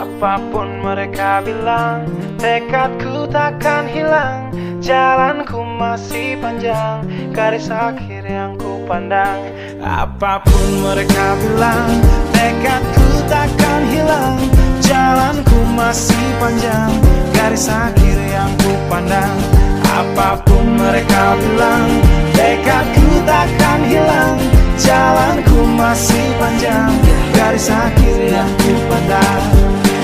Apapun mereka bilang, tekadku takkan hilang. Jalanku masih panjang, garis akhir yang ku pandang. Apapun mereka bilang, tekadku takkan hilang. Jalanku masih panjang, garis akhir yang ku pandang. Apapun mereka bilang, tekadku takkan hilang. Jalanku masih panjang, garis akhir yang ku pandang.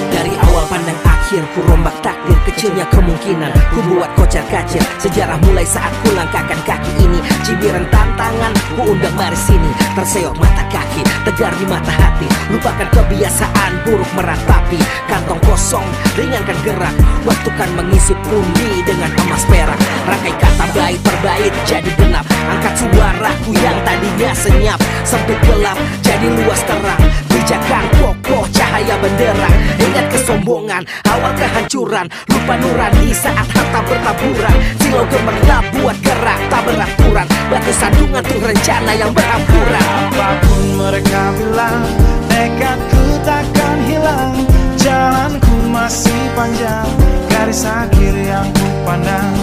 Dari awal pandang akhir, ku rombak takdir. Kecilnya kemungkinan, ku buat kocar kacir. Sejarah mulai saat ku langkahkan kaki ini. Cibiran tantangan, ku undang mari sini. Terseok mata kaki, tegar di mata hati. Lupakan kebiasaan buruk meratapi. Kantong kosong, ringankan gerak. Waktu kan mengisi pundi dengan emas perak. Rangkai kata bait per bait jadi genap. Angkat suaraku yang tadinya senyap. Sempit gelap, jadi luas terang. Pijakan kokoh, cahaya benderang. Ingat kesombongan, awal kehancuran. Lupa nurani saat harta bertaburan. Silau gemerlap buat gerak tak beraturan. Batu sandungan tuh rencana yang berampuran. Apapun mereka bilang, tekadku takkan hilang. Jalanku masih panjang, garis akhir yang ku pandang.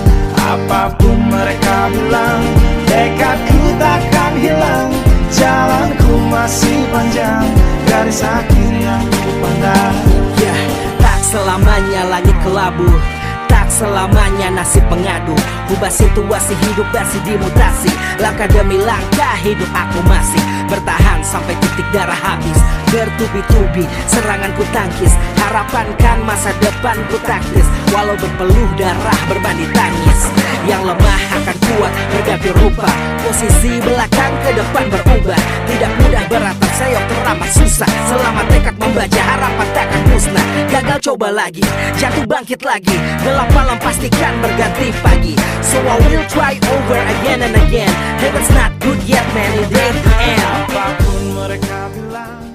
Apapun mereka bilang, tekadku takkan hilang. Jalanku masih panjang, garis akhir yang ku pandang. Ya, tak selamanya langit kelabu, tak selamanya nasib pengadu. Ubah situasi hidup masih dimutasi. Langkah demi langkah hidup aku masih bertahan sampai titik darah habis. Bertubi-tubi serangan ku tangkis. Harapan kan masa depan ku taktis. Walau berpeluh darah berbanding tangis. Yang lemah akan kuat berganti rupa. Posisi belakang ke depan berubah. Tidak mudah beratap seyok teramat susah. Selama tekad membaca harapan takkan musnah. Gagal coba lagi, jatuh bangkit lagi. Gelap malam pastikan berganti pagi. So I will try over again and again. Heaven's not good yet man, it ain't the end. Apapun mereka bilang,